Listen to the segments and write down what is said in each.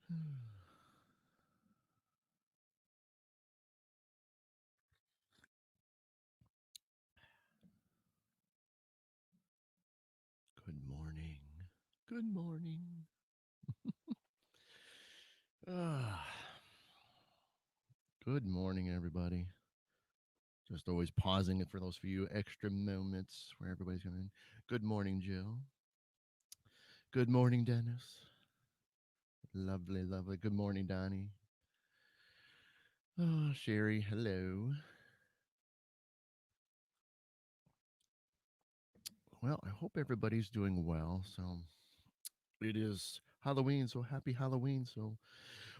Good morning. Good morning. Ah, good morning, everybody. Just always pausing it for those few extra moments where everybody's coming in. Good morning, Jill. Good morning, Dennis. Lovely, lovely. Good morning, Donnie. Oh, Sherry, hello. Well, I hope everybody's doing well. So it is Halloween, so happy Halloween. So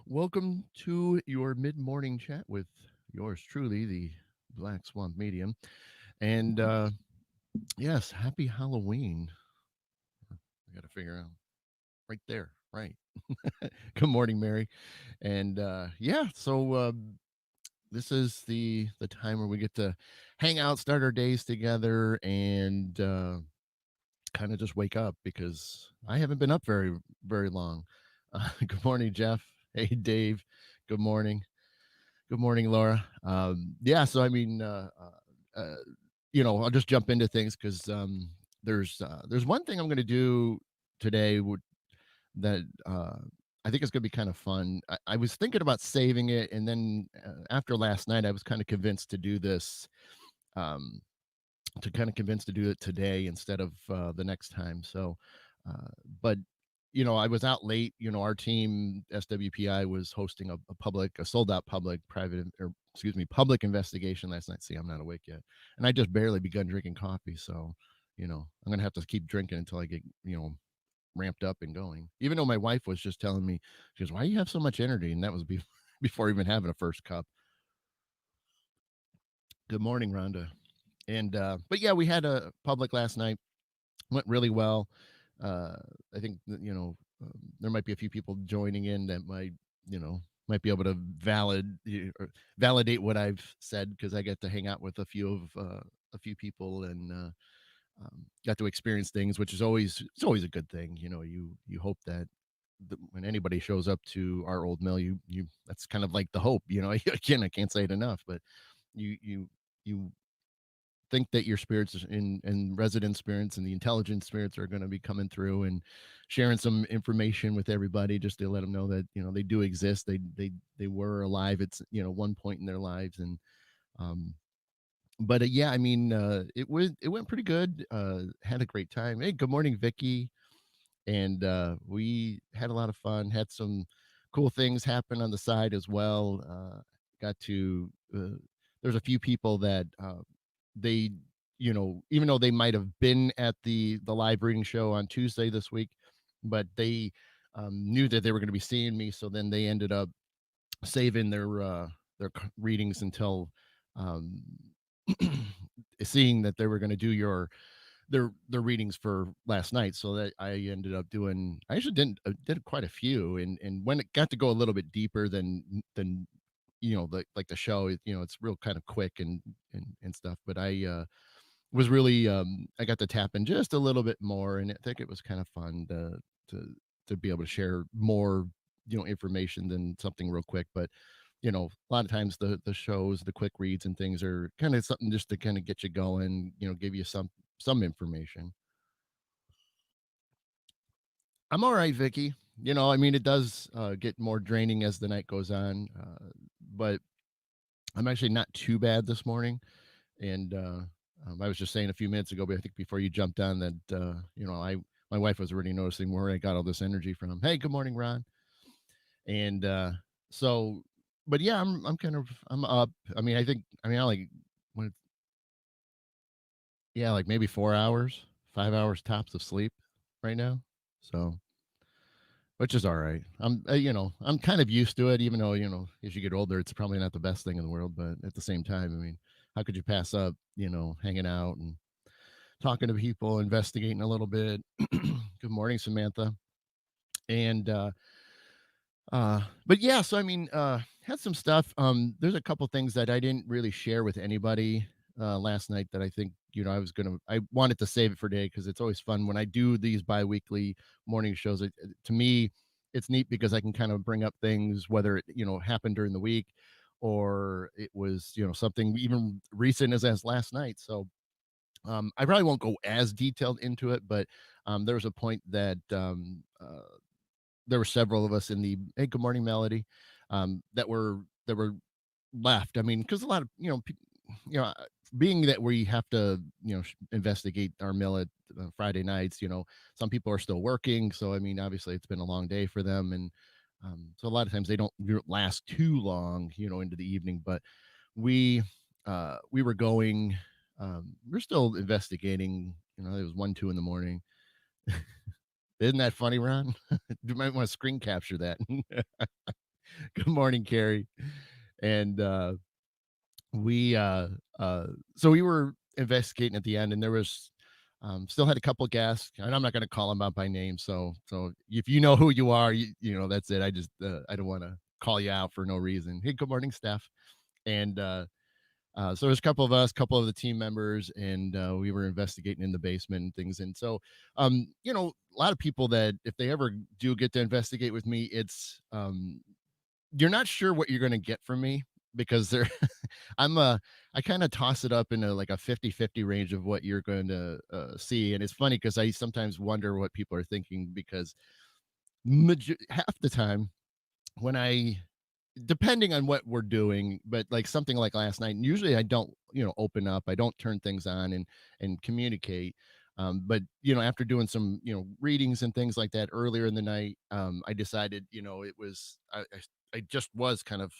welcome to your mid morning chat with yours truly, the Black Swamp Medium. And yes, happy Halloween. I got to figure out right there. Right. Good morning, Mary. And yeah, so this is the time where we get to hang out, start our days together, and kind of just wake up because I haven't been up very long. Good morning, Jeff. Hey, Dave. Good morning. Good morning, Laura. Yeah, so I mean, I'll just jump into things because there's one thing I'm going to do today that I think is going to be kind of fun. I was thinking about saving it, and then after last night, I was kind of convinced to do this. Um, to kind of convince to do it today instead of the next time. So, uh, but I was out late. Our team SWPI was hosting a sold out public private or excuse me public investigation last night. See, I'm not awake yet, and I just barely begun drinking coffee. So, I'm gonna have to keep drinking until I get ramped up and going. Even though my wife was just telling me, she goes, "Why do you have so much energy?" And that was before even having a first cup. Good morning, Rhonda. And but yeah, we had a public last night. Went really well. Uh, I think that, there might be a few people joining in that might be able to validate what I've said because I get to hang out with a few people and got to experience things, which is always a good thing. You hope that when anybody shows up to our old mill, you that's kind of like the hope. Again, I can't say it enough, but you think that your spirits and resident spirits and the intelligent spirits are going to be coming through and sharing some information with everybody just to let them know that they do exist. They were alive at one point in their lives. And um but yeah, I mean, it went pretty good. Had a great time. Hey, good morning, Vicky. And we had a lot of fun, had some cool things happen on the side as well. Got to There's a few people that they even though they might have been at the live reading show on Tuesday this week, but they knew that they were going to be seeing me, so then they ended up saving their readings until um seeing that they were going to do their readings for last night. So that I ended up doing, I actually did quite a few, and when it got to go a little bit deeper than like the show, it's real kind of quick and stuff. But I was really I got to tap in just a little bit more, and I think it was kind of fun to to be able to share more information than something real quick. But a lot of times the shows, the quick reads and things are kind of something just to kind of get you going, give you some information. I'm all right, Vicky. I mean, it does get more draining as the night goes on, but I'm actually not too bad this morning. And I was just saying a few minutes ago, but I think before you jumped on that, I my wife was already noticing where I got all this energy from. Hey, good morning, Ron. And so, but yeah, I'm up. I mean, I like when yeah, like maybe 4 hours, 5 hours tops of sleep right now. So, which is all right. I'm kind of used to it, even though as you get older, it's probably not the best thing in the world. But at the same time, I mean, how could you pass up hanging out and talking to people, investigating a little bit? Good morning, Samantha. And but yeah, so I mean, had some stuff. There's a couple things that I didn't really share with anybody last night that I think I wanted to save it for today because it's always fun when I do these bi-weekly morning shows. To me, it's neat because I can kind of bring up things whether it, happened during the week or it was, something even recent as last night. So I probably won't go as detailed into it, but there was a point that there were several of us in the Hey Good Morning Melody that were left. I mean, because a lot of you know, being that we have to investigate our mill at Friday nights. Some people are still working, so I mean, obviously it's been a long day for them, and so a lot of times they don't last too long, into the evening. But we were going. We're still investigating. It was 1, 2 in the morning. Isn't that funny, Ron? You might want to screen capture that. Good morning, Carrie. And we uh so we were investigating at the end, and there was still had a couple guests, and I'm not going to call them out by name. So if you know who you are, that's it. I don't want to call you out for no reason. Hey, good morning, Steph. And so there's a couple of us, couple of the team members, and we were investigating in the basement and things. And so, a lot of people that if they ever do get to investigate with me, it's you're not sure what you're going to get from me because they're I kind of toss it up in like a 50-50 range of what you're going to see. And it's funny because I sometimes wonder what people are thinking because half the time when I depending on what we're doing, but like something like last night, and usually I don't, open up, I don't turn things on and communicate. But after doing some, readings and things like that earlier in the night, I decided, it was I just was kind of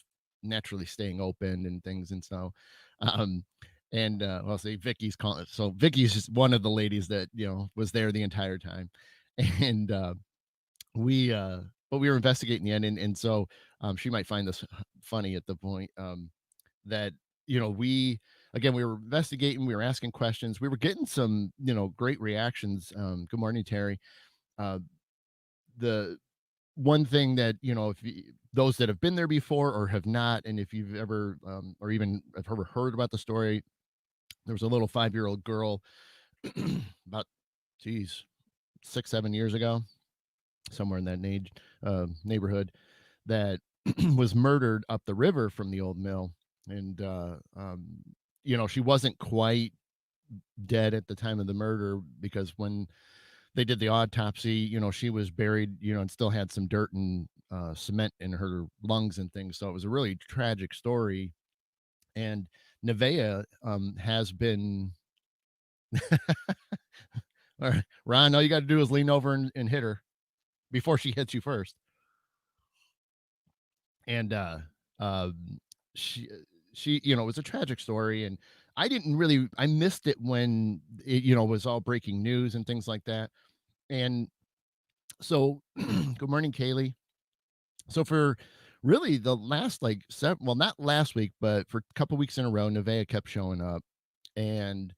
naturally staying open and things, and so, um, and I'll say Vicky's calling. So Vicky's just one of the ladies that was there the entire time, and we but we were investigating the end, and so she might find this funny at the point that we again we were investigating, we were asking questions, we were getting some great reactions. Good morning, Terry. uh the one thing that those that have been there before or have not, and if you've ever or even have ever heard about the story, there was a little 5-year-old girl about geez 6-7 years ago, somewhere in that age neighborhood, that was murdered up the river from the old mill. And she wasn't quite dead at the time of the murder because when they did the autopsy, she was buried, and still had some dirt and cement in her lungs and things. So it was a really tragic story. And Nevea has been all right, Ron, all you got to do is lean over and hit her before she hits you first. And um she she it was a tragic story, and I missed it when it was all breaking news and things like that. And so good morning, Kaylee. So for really the last like seven, well, not last week, but for a couple weeks in a row, Nevea kept showing up. And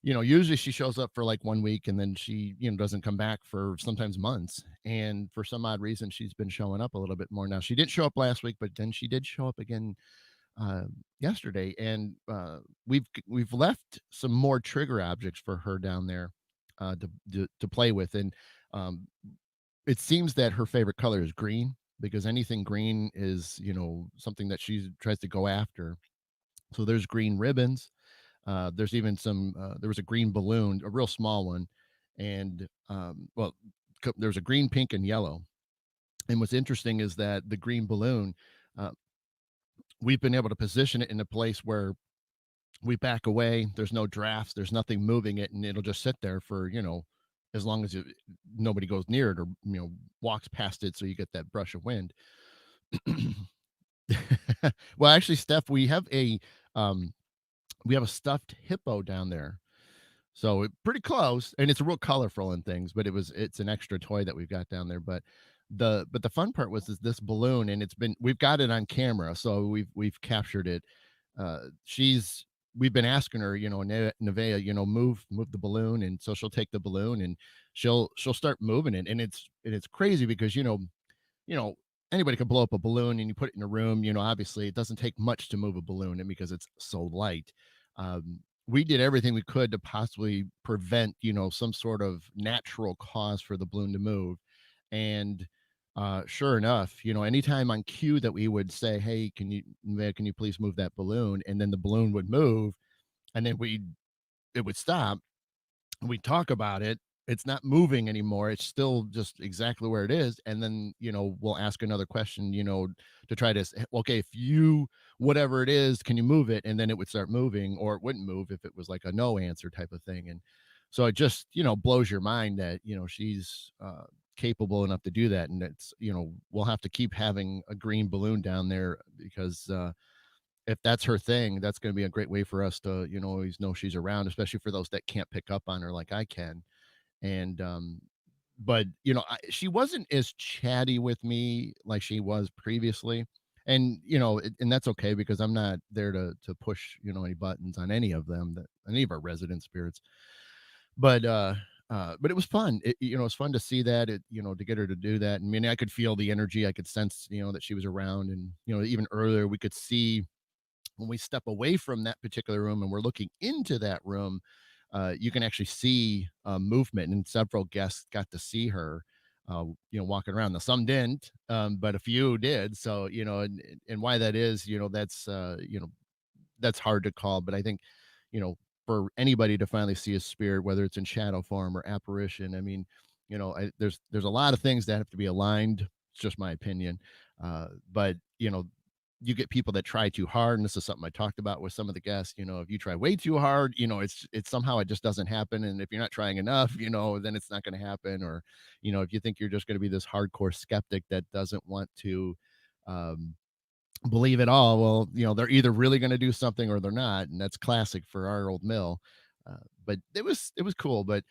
usually she shows up for like 1 week and then she doesn't come back for sometimes months. And for some odd reason she's been showing up a little bit more now. She didn't show up last week, but then she did show up again uh, yesterday. And we've left some more trigger objects for her down there to play with. And um, it seems that her favorite color is green because anything green is something that she tries to go after. So there's green ribbons. There's even there was a green balloon, a real small one. And well, there's a green, pink, and yellow. And what's interesting is that the green balloon, uh, we've been able to position it in a place where we back away. There's no drafts. There's nothing moving it, and it'll just sit there for as long as nobody goes near it or walks past it, so you get that brush of wind. Well, actually, Steph, um, we have a stuffed hippo down there. So pretty close, and it's real colorful and things, but it's an extra toy that we've got down there. But the fun part was is this balloon, and we've got it on camera, so we've captured it. She's We've been asking her, Nevea, move the balloon, and so she'll take the balloon and she'll start moving it, and it's crazy because you know, anybody can blow up a balloon and you put it in a room. Obviously it doesn't take much to move a balloon, and because it's so light. We did everything we could to possibly prevent, some sort of natural cause for the balloon to move. And Sure enough, anytime on cue that we would say, "Hey, can you please move that balloon?" And then the balloon would move, and then it would stop, we talk about it, it's not moving anymore, it's still just exactly where it is, and then we'll ask another question, to try to okay, if you whatever it is, can you move it? And then it would start moving, or it wouldn't move if it was like a no answer type of thing. And so it just blows your mind that she's capable enough to do that. And it's we'll have to keep having a green balloon down there, because if that's her thing, that's going to be a great way for us to, always know she's around, especially for those that can't pick up on her like I can. And but she wasn't as chatty with me like she was previously. And and that's okay, because I'm not there to push any buttons on any of them, that any of our resident spirits. But but it was fun. It's fun to see that, to get her to do that. I mean, I could feel the energy, I could sense that she was around. And even earlier we could see, when we step away from that particular room and we're looking into that room, you can actually see movement, and several guests got to see her, walking around. Now, some didn't, but a few did. So, and why that is, that's hard to call. But I think, for anybody to finally see a spirit, whether it's in shadow form or apparition, I mean, there's a lot of things that have to be aligned. It's just my opinion. But you get people that try too hard, and this is something I talked about with some of the guests. If you try way too hard, it's somehow it just doesn't happen. And if you're not trying enough, then it's not going to happen. Or if you think you're just going to be this hardcore skeptic that doesn't want to um believe it all, well, they're either really going to do something or they're not. And that's classic for our old mill. But it was cool. But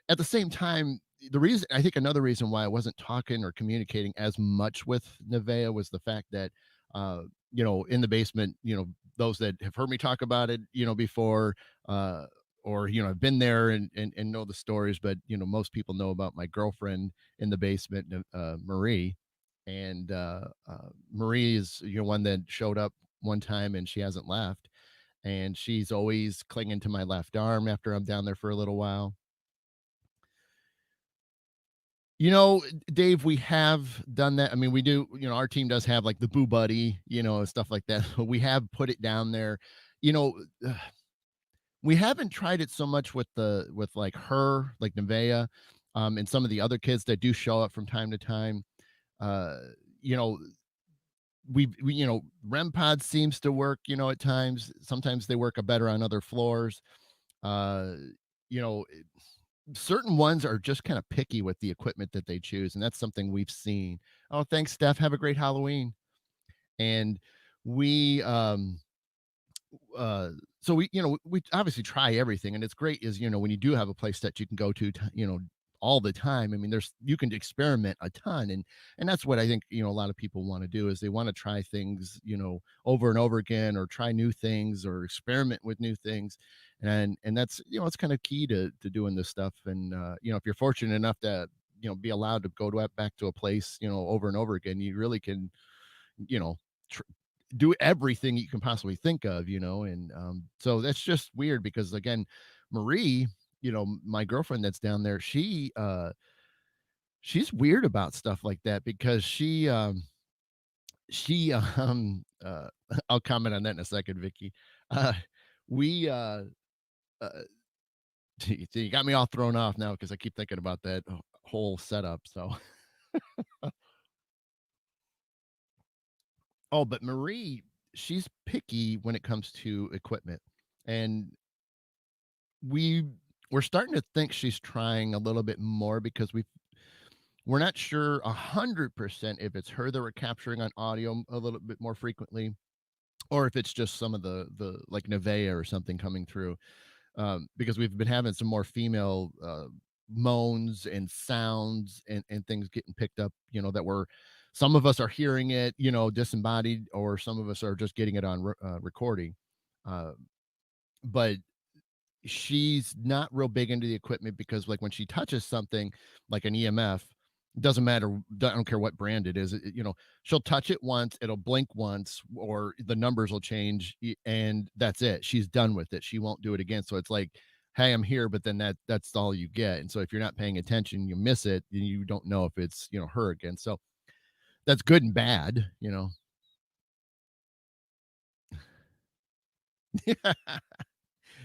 at the same time, the reason, I think, another reason why I wasn't talking or communicating as much with Nevea was the fact that uh in the basement, those that have heard me talk about it before, or have been there and know the stories. But most people know about my girlfriend in the basement, Marie. And Marie is one that showed up one time, and she hasn't left. And she's always clinging to my left arm after I'm down there for a little while. Dave, we have done that. I mean, we do, our team does have like the Boo Buddy, and stuff like that. We have put it down there. You know, we haven't tried it so much with like her, like Nevea, and some of the other kids that do show up from time to time. Uh, you know, REM pod seems to work, at times. Sometimes they work a better on other floors. Uh, you know, Certain ones are just kind of picky with the equipment that they choose, and that's something we've seen. Oh, thanks, Steph. Have a great Halloween. And we uh so we obviously try everything, and it's great is when you do have a place that you can go to all the time. I mean, you can experiment a ton. And that's what I think a lot of people want to do, is they want to try things over and over again, or try new things, or experiment with new things. And that's it's kind of key to doing this stuff. And if you're fortunate enough to be allowed to go back to a place over and over again, you really can you know tr- do everything you can possibly think of. And so that's just weird, because again, Marie, my girlfriend that's down there, she's weird about stuff like that, because she I'll comment on that in a second, Vicky. uh we uh you got me all thrown off now, because I keep thinking about that whole setup. So oh, but Marie, she's picky when it comes to equipment. And we we're starting to think she's trying a little bit more, because we're not sure 100% if it's her that we're capturing on audio a little bit more frequently, or if it's just some of the like Nevea or something coming through. Because we've been having some more female moans and sounds, and things getting picked up, that we're some of us are hearing it, disembodied, or some of us are just getting it on recording. uh, but she's not real big into the equipment, because like when she touches something like an EMF, doesn't matter, I don't care what brand it is, she'll touch it once, it'll blink once, or the numbers will change, and that's it, she's done with it, she won't do it again. So it's like, hey, I'm here, but then that's all you get. And so if you're not paying attention, you miss it, and you don't know if it's her again. So that's good and bad, you know.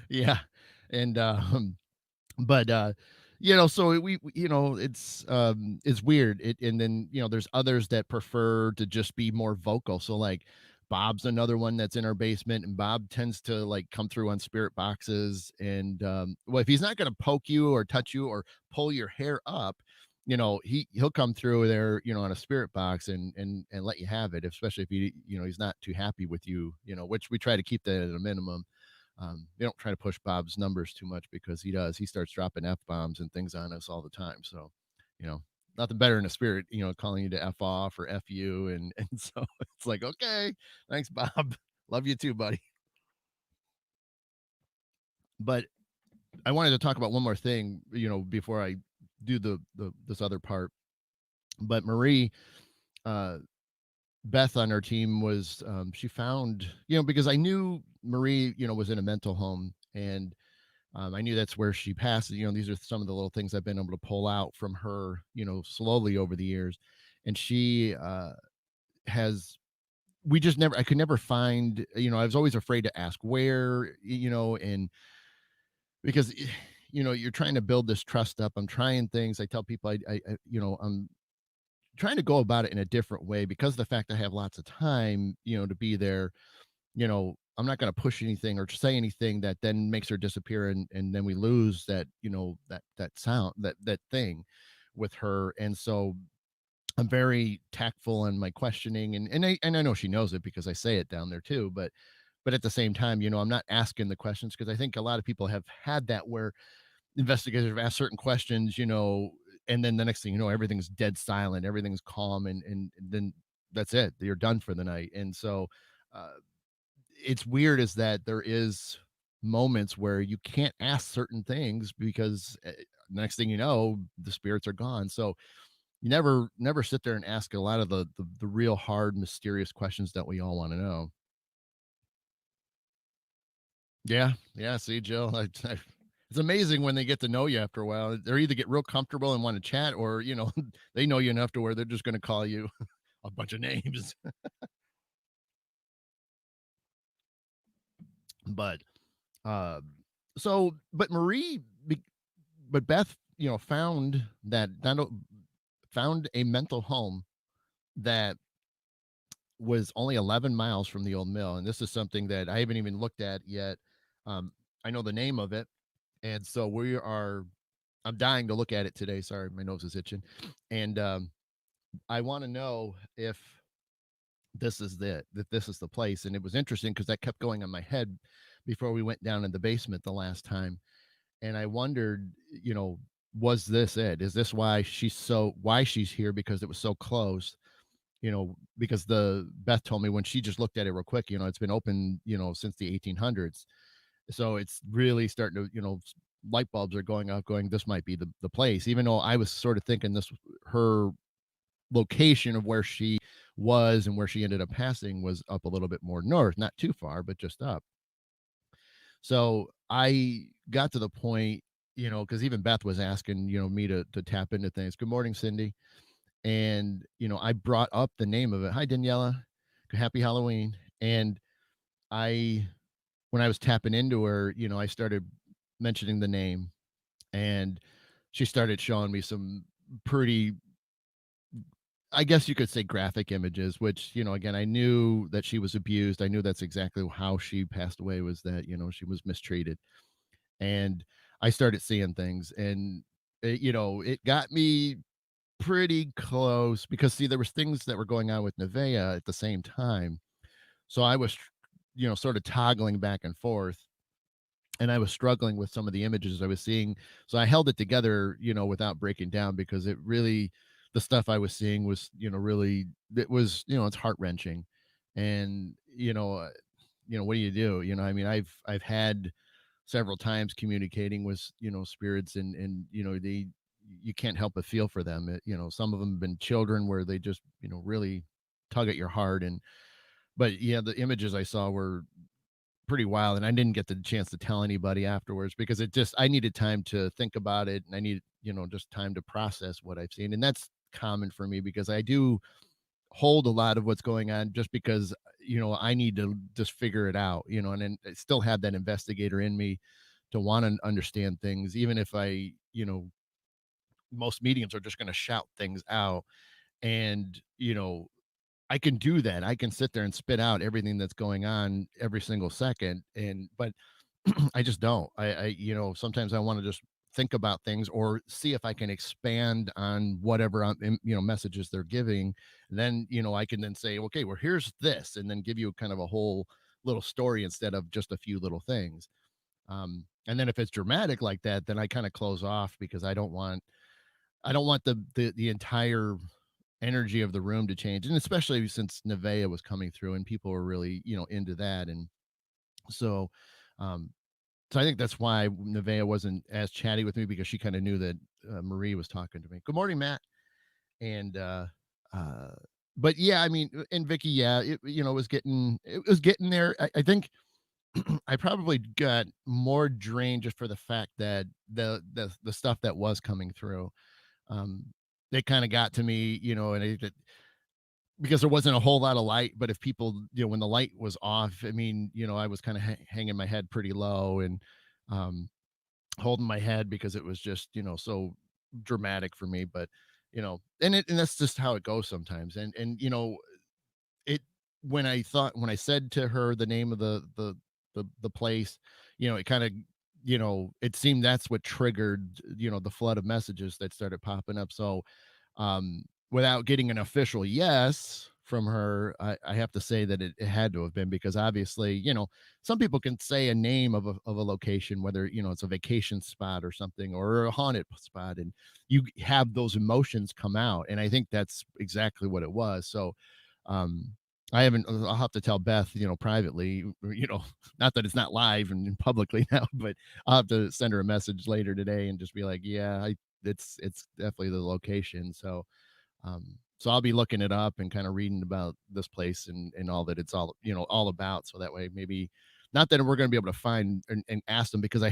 Yeah, and but so it's weird and then there's others that prefer to just be more vocal, so like Bob's another one that's in our basement, and Bob tends to like come through on spirit boxes, and well, if he's not going to poke you or touch you or pull your hair up, he'll come through there, on a spirit box and let you have it, especially if he's not too happy with you, which we try to keep that at a minimum. They don't try to push Bob's numbers too much because he starts dropping F bombs and things on us all the time. So, you know, nothing better in a spirit, calling you to F off or F you. And so it's like, okay, thanks, Bob. Love you too, buddy. But I wanted to talk about one more thing, before I do this other part. But Marie, uh, Beth on our team was, she found, because I knew Marie, was in a mental home, and I knew that's where she passed. These are some of the little things I've been able to pull out from her, slowly over the years. And she has, we just never, I could never find, I was always afraid to ask where, and because, you're trying to build this trust up. I'm trying things. I tell people, I'm trying to go about it in a different way because of the fact I have lots of time, to be there. I'm not going to push anything or say anything that then makes her disappear, and then we lose that, that sound, that thing with her. And so I'm very tactful in my questioning, and I know she knows it because I say it down there too, but at the same time, I'm not asking the questions because I think a lot of people have had that where investigators have asked certain questions, and then the next thing you know, everything's dead silent, everything's calm, and then that's it. You're done for the night. And so uh, it's weird is that there is moments where you can't ask certain things because next thing you know, the spirits are gone. So you never sit there and ask a lot of the real hard, mysterious questions that we all want to know. Yeah, yeah. See, Jill, it's amazing when they get to know you after a while. They either get real comfortable and want to chat, or they know you enough to where they're just going to call you a bunch of names. But uh, but but Beth, found that found a mental home that was only 11 miles from the old mill, and this is something that I haven't even looked at yet. I know the name of it, and so we are. I'm dying to look at it today. Sorry, my nose is itching, and I want to know if this is the place. And it was interesting because that kept going on my head before we went down in the basement the last time, and I wondered, was this it? Is this why she's here? Because it was so close, because the Beth told me when she just looked at it real quick, it's been open, since the 1800s. So it's really starting to, light bulbs are going off, going, this might be the place, even though I was sort of thinking her location of where she was and where she ended up passing was up a little bit more north, not too far, but just up. So I got to the point, because even Beth was asking, me to tap into things. Good morning, Cindy. And, I brought up the name of it. Hi, Daniela. Happy Halloween. And I, when I was tapping into her, I started mentioning the name, and she started showing me some pretty, I guess you could say, graphic images, which, again, I knew that she was abused. I knew that's exactly how she passed away, was that, she was mistreated. And I started seeing things, and it got me pretty close because see, there was things that were going on with Nevaeh at the same time. So I was, sort of toggling back and forth, and I was struggling with some of the images I was seeing. So I held it together, without breaking down, because it really, the stuff I was seeing was, really, it was, it's heart wrenching. And, what do you do? I mean, I've had several times communicating with, spirits, and, you can't help but feel for them. Some of them have been children where they just, really tug at your heart. And, but yeah, the images I saw were pretty wild, and I didn't get the chance to tell anybody afterwards because I needed time to think about it, and I needed, just time to process what I've seen. And that's common for me because I do hold a lot of what's going on just because I need to just figure it out, and then I still have that investigator in me to want to understand things, even if most mediums are just going to shout things out. And I can do that. I can sit there and spit out everything that's going on every single second. But I just don't. Sometimes I want to just think about things or see if I can expand on whatever messages they're giving. Then, I can then say, okay, well, here's this, and then give you kind of a whole little story instead of just a few little things. And then if it's dramatic like that, then I kind of close off because I don't want the entire energy of the room to change, and especially since Nevaeh was coming through and people were really into that. And so um so I think that's why Nevaeh wasn't as chatty with me, because she kind of knew that Marie was talking to me. Good morning, Matt. And uh but yeah, I mean, and Vicky, yeah, it was getting there. I think I probably got more drained just for the fact that the stuff that was coming through, um they kind of got to me, and because there wasn't a whole lot of light. But if people, when the light was off, I mean, I was kind of hanging my head pretty low, and um holding my head because it was just, so dramatic for me. But and that's just how it goes sometimes. And it when I said to her the name of the place, it kind of, it seemed that's what triggered, the flood of messages that started popping up. So without getting an official yes from her, I have to say that it had to have been, because obviously, some people can say a name of a location, whether it's a vacation spot or something, or a haunted spot, and you have those emotions come out. And I think that's exactly what it was. So um I haven't. I'll have to tell Beth, privately, not that it's not live and publicly now, but I'll have to send her a message later today and just be like, yeah, it's definitely the location. So I'll be looking it up and kind of reading about this place and all that it's all about. So that way, maybe, not that we're going to be able to find and ask them, because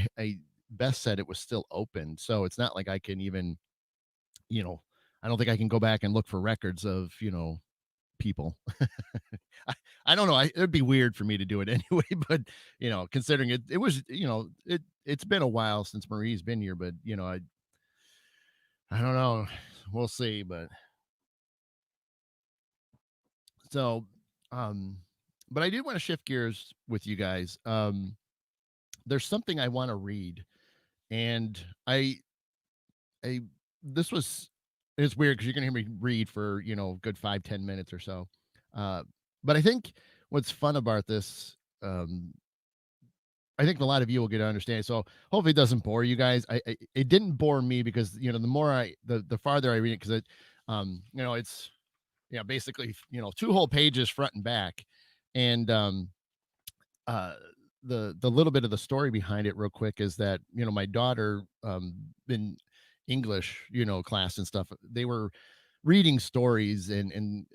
Beth said it was still open. So it's not like I can even, you know, I don't think I can go back and look for records of, people. I, I don't know. It'd be weird for me to do it anyway, but considering it was, it's been a while since Marie's been here, but I don't know. We'll see. But so, um, but I did want to shift gears with you guys. There's something I want to read, and I this was it's weird because you're gonna hear me read for good 5-10 minutes or so. Uh, but I think what's fun about this, um, I think a lot of you will get to understand. So hopefully it doesn't bore you guys. It didn't bore me because the more the farther I read it, because it's basically two whole pages front and back. And uh the little bit of the story behind it real quick is that my daughter, in English class and stuff, they were reading stories, and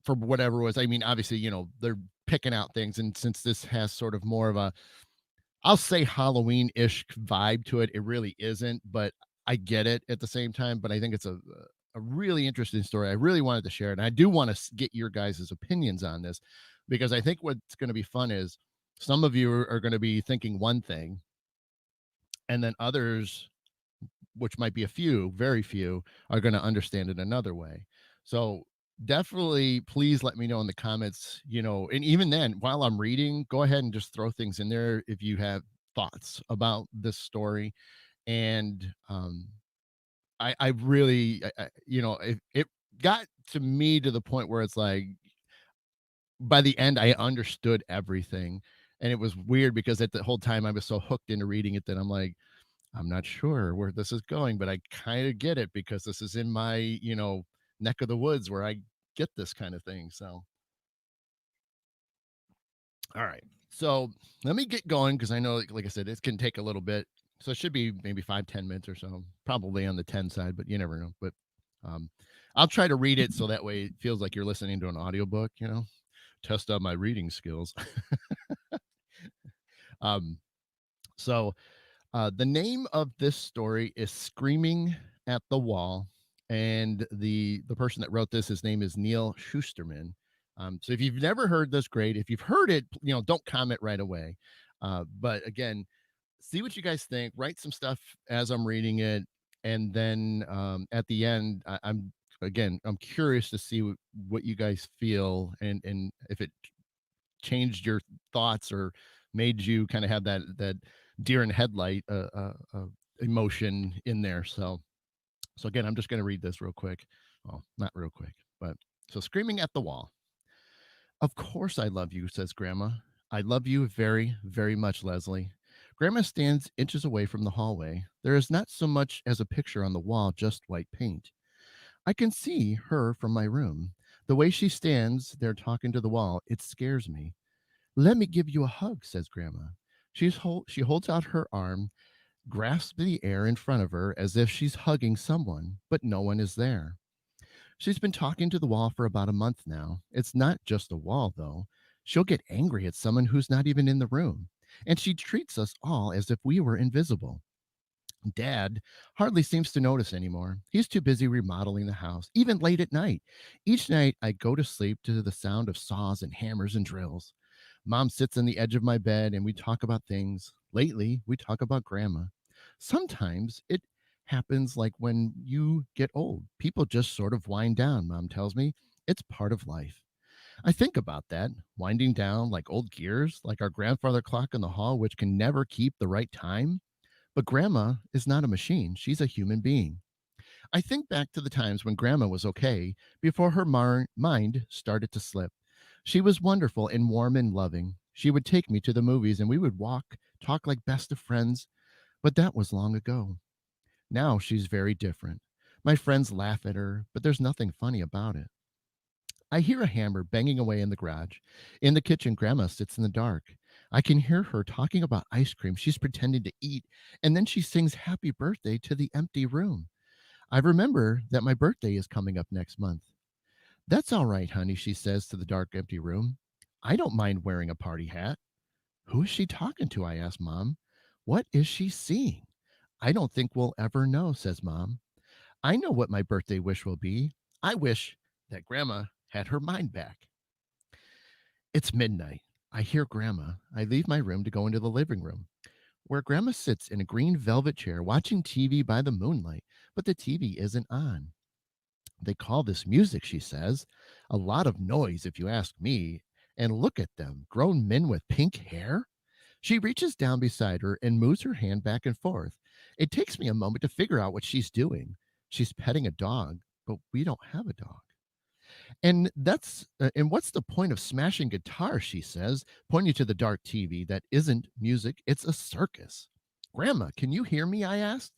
for whatever it was, I mean, obviously they're picking out things, and since this has sort of more of a, I'll say, Halloween-ish vibe to it, it really isn't, but I get it at the same time. But I think it's a really interesting story. I really wanted to share it, and I do want to get your guys' opinions on this, because I think what's going to be fun is some of you are going to be thinking one thing, and then others, which might be a few, very few, are going to understand it another way. So definitely, please let me know in the comments, and even then, while I'm reading, go ahead and just throw things in there if you have thoughts about this story. And I really, it got to me to the point where it's like, by the end, I understood everything. And it was weird because at the whole time I was so hooked into reading it that I'm like, I'm not sure where this is going, but I kind of get it because this is in my, neck of the woods where I get this kind of thing. So, all right. So let me get going, because I know, like I said, it can take a little bit. So it should be maybe 5-10 minutes or so, probably on the 10 side, but you never know. But um, I'll try to read it so that way it feels like you're listening to an audiobook, test out my reading skills. um, so the name of this story is Screaming at the Wall, And the person that wrote this, his name is Neil Schusterman. So if you've never heard this, great. If you've heard it, don't comment right away. But again, see what you guys think. Write some stuff as I'm reading it, and then at the end, I'm curious to see what you guys feel, and if it changed your thoughts or made you kind of have that deer in headlight emotion in there. So again, I'm just going to read this real quick. Well, not real quick, but so screaming at the wall. Of course I love you, says Grandma. I love you very, very much, Leslie. Grandma stands inches away from the hallway. There is not so much as a picture on the wall, just white paint. I can see her from my room. The way she stands there talking to the wall, it scares me. Let me give you a hug, says Grandma. She holds out her arm, grasps the air in front of her as if she's hugging someone, but no one is there. She's been talking to the wall for about a month now. It's not just a wall, though. She'll get angry at someone who's not even in the room. And she treats us all as if we were invisible. Dad hardly seems to notice anymore. He's too busy remodeling the house, even late at night. Each night, I go to sleep to the sound of saws and hammers and drills. Mom sits on the edge of my bed and we talk about things. Lately, we talk about Grandma. Sometimes it happens like when you get old. People just sort of wind down, Mom tells me. It's part of life. I think about that, winding down like old gears, like our grandfather clock in the hall, which can never keep the right time. But Grandma is not a machine, she's a human being. I think back to the times when Grandma was okay before her mind started to slip. She was wonderful and warm and loving. She would take me to the movies and we would talk like best of friends, but that was long ago. Now she's very different. My friends laugh at her, but there's nothing funny about it. I hear a hammer banging away in the garage. In the kitchen, Grandma sits in the dark. I can hear her talking about ice cream she's pretending to eat, and then she sings happy birthday to the empty room. I remember that my birthday is coming up next month. That's all right, honey, she says to the dark, empty room. I don't mind wearing a party hat. Who is she talking to? I ask Mom. What is she seeing? I don't think we'll ever know, says Mom. I know what my birthday wish will be. I wish that Grandma had her mind back. It's midnight. I hear Grandma. I leave my room to go into the living room, where Grandma sits in a green velvet chair watching TV by the moonlight, but the TV isn't on. They call this music, she says. A lot of noise, if you ask me. And look at them, grown men with pink hair. She reaches down beside her and moves her hand back and forth. It takes me a moment to figure out what she's doing. She's petting a dog, but we don't have a dog. And what's the point of smashing guitars, she says, pointing to the dark TV that isn't music, it's a circus. Grandma, can you hear me? I asked.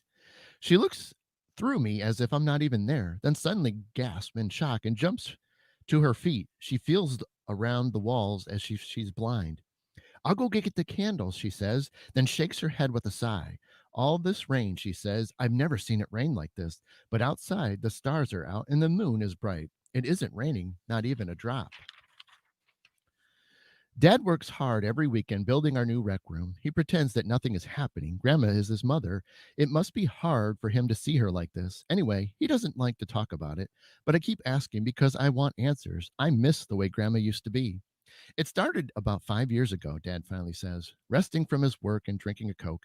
She looks through me as if I'm not even there, then suddenly gasps in shock and jumps to her feet. She feels around the walls as she's blind. I'll go get the candles, she says, then shakes her head with a sigh. All this rain, she says, I've never seen it rain like this. But outside, the stars are out and the moon is bright. It isn't raining, not even a drop. Dad works hard every weekend building our new rec room. He pretends that nothing is happening. Grandma is his mother. It must be hard for him to see her like this. Anyway, he doesn't like to talk about it, but I keep asking because I want answers. I miss the way Grandma used to be. It started about 5 years ago, Dad finally says, resting from his work and drinking a Coke.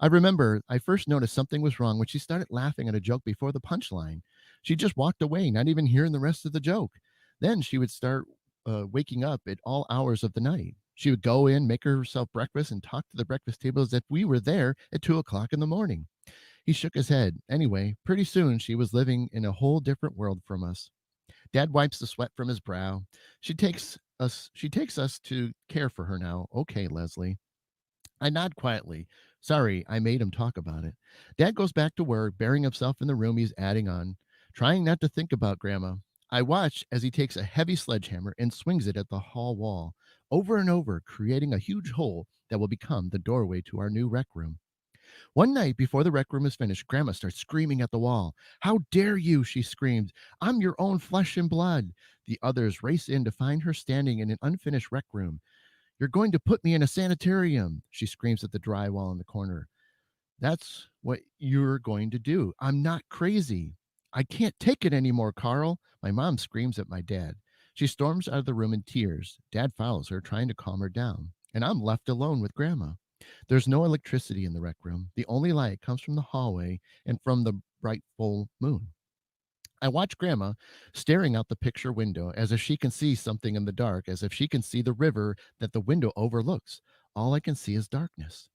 I remember I first noticed something was wrong when she started laughing at a joke before the punchline. She just walked away, not even hearing the rest of the joke. Then she would start waking up at all hours of the night. She would go in, make herself breakfast, and talk to the breakfast table as if we were there at 2 o'clock in the morning. He shook his head. Anyway, pretty soon she was living in a whole different world from us. Dad wipes the sweat from his brow. She takes us to care for her now. Okay, Leslie. I nod quietly. Sorry, I made him talk about it. Dad goes back to work, burying himself in the room he's adding on, trying not to think about Grandma. I watch as he takes a heavy sledgehammer and swings it at the hall wall, over and over, creating a huge hole that will become the doorway to our new rec room. One night before the rec room is finished, Grandma starts screaming at the wall. How dare you, she screams. I'm your own flesh and blood. The others race in to find her standing in an unfinished rec room. You're going to put me in a sanitarium, she screams at the drywall in the corner. That's what you're going to do. I'm not crazy. I can't take it anymore, Carl. My mom screams at my dad. She storms out of the room in tears. Dad follows her, trying to calm her down. And I'm left alone with Grandma. There's no electricity in the rec room. The only light comes from the hallway and from the bright full moon. I watch Grandma staring out the picture window as if she can see something in the dark, as if she can see the river that the window overlooks. All I can see is darkness.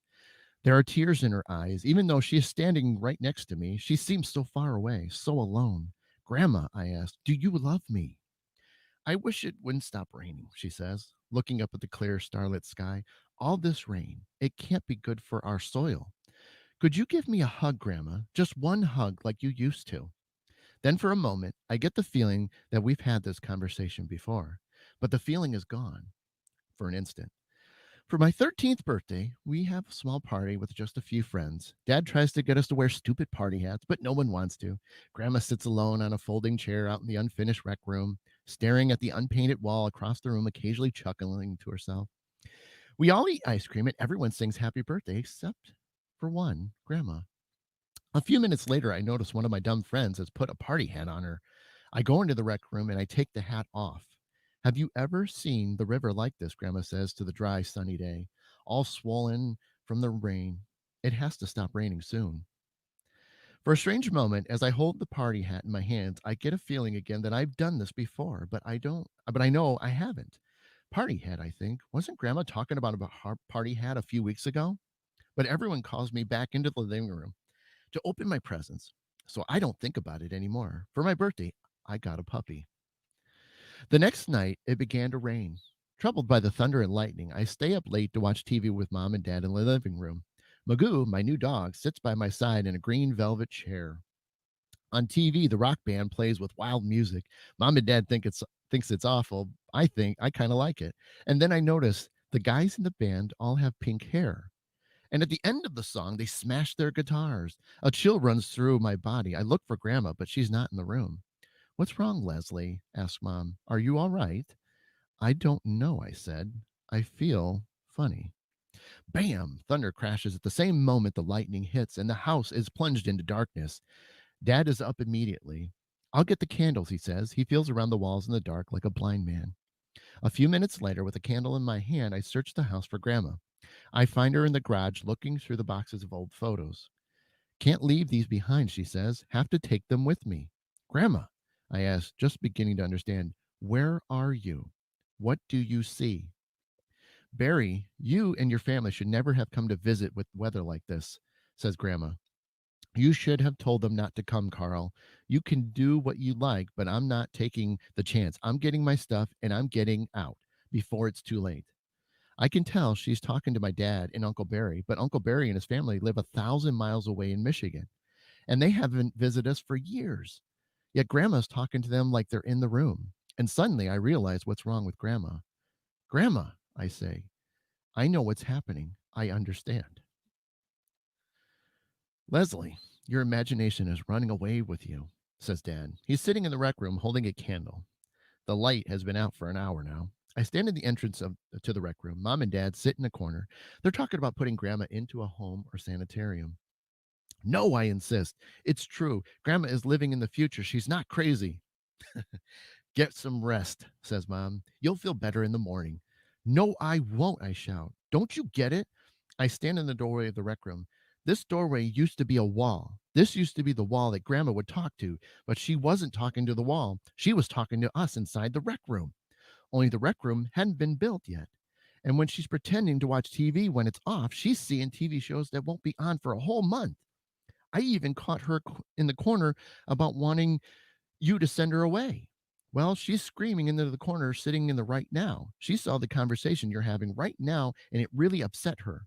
There are tears in her eyes. Even though she is standing right next to me, she seems so far away, so alone. Grandma, I ask, do you love me? I wish it wouldn't stop raining, she says, looking up at the clear, starlit sky. All this rain, it can't be good for our soil. Could you give me a hug, Grandma? Just one hug like you used to. Then, for a moment, I get the feeling that we've had this conversation before, but the feeling is gone for an instant. For my 13th birthday, we have a small party with just a few friends. Dad tries to get us to wear stupid party hats, but no one wants to. Grandma sits alone on a folding chair out in the unfinished rec room, staring at the unpainted wall across the room, occasionally chuckling to herself. We all eat ice cream and everyone sings happy birthday except for one, Grandma. A few minutes later, I notice one of my dumb friends has put a party hat on her. I go into the rec room and I take the hat off. Have you ever seen the river like this? Grandma says to the dry, sunny day, all swollen from the rain. It has to stop raining soon. For a strange moment, as I hold the party hat in my hands, I get a feeling again that I've done this before, but I don't, but I know I haven't. Party hat, I think. Wasn't Grandma talking about a party hat a few weeks ago? But everyone calls me back into the living room to open my presents. So I don't think about it anymore. For my birthday, I got a puppy. The next night, it began to rain. Troubled by the thunder and lightning, I stay up late to watch TV with mom and dad in the living room. Magoo, my new dog, sits by my side in a green velvet chair. On TV, the rock band plays with wild music. Mom and dad thinks it's awful. I think I kind of like it. And then I notice the guys in the band all have pink hair. And at the end of the song, they smash their guitars. A chill runs through my body. I look for Grandma, but she's not in the room. What's wrong, Leslie? Asked Mom. Are you all right? I don't know, I said. I feel funny. Bam! Thunder crashes at the same moment the lightning hits, and the house is plunged into darkness. Dad is up immediately. I'll get the candles, he says. He feels around the walls in the dark like a blind man. A few minutes later, with a candle in my hand, I search the house for Grandma. I find her in the garage looking through the boxes of old photos. Can't leave these behind, she says. Have to take them with me. Grandma, I ask, just beginning to understand, where are you? What do you see? Barry, you and your family should never have come to visit with weather like this, says Grandma. You should have told them not to come, Carl. You can do what you like, but I'm not taking the chance. I'm getting my stuff and I'm getting out before it's too late. I can tell she's talking to my dad and Uncle Barry, but Uncle Barry and his family live 1,000 miles away in Michigan, and they haven't visited us for years. Yet Grandma's talking to them like they're in the room. And suddenly I realize what's wrong with Grandma. Grandma, I say, I know what's happening. I understand. Leslie, your imagination is running away with you, says Dad. He's sitting in the rec room holding a candle. The light has been out for an hour now. I stand in the entrance to the rec room. Mom and Dad sit in a corner. They're talking about putting Grandma into a home or sanitarium. No, I insist. It's true. Grandma is living in the future. She's not crazy. Get some rest, says Mom. You'll feel better in the morning. No, I won't, I shout. Don't you get it? I stand in the doorway of the rec room. This doorway used to be a wall. This used to be the wall that Grandma would talk to, but she wasn't talking to the wall. She was talking to us inside the rec room. Only the rec room hadn't been built yet. And when she's pretending to watch TV when it's off, she's seeing TV shows that won't be on for a whole month. I even caught her in the corner about wanting you to send her away. Well, she's screaming into the corner, sitting in the right now. She saw the conversation you're having right now, and it really upset her.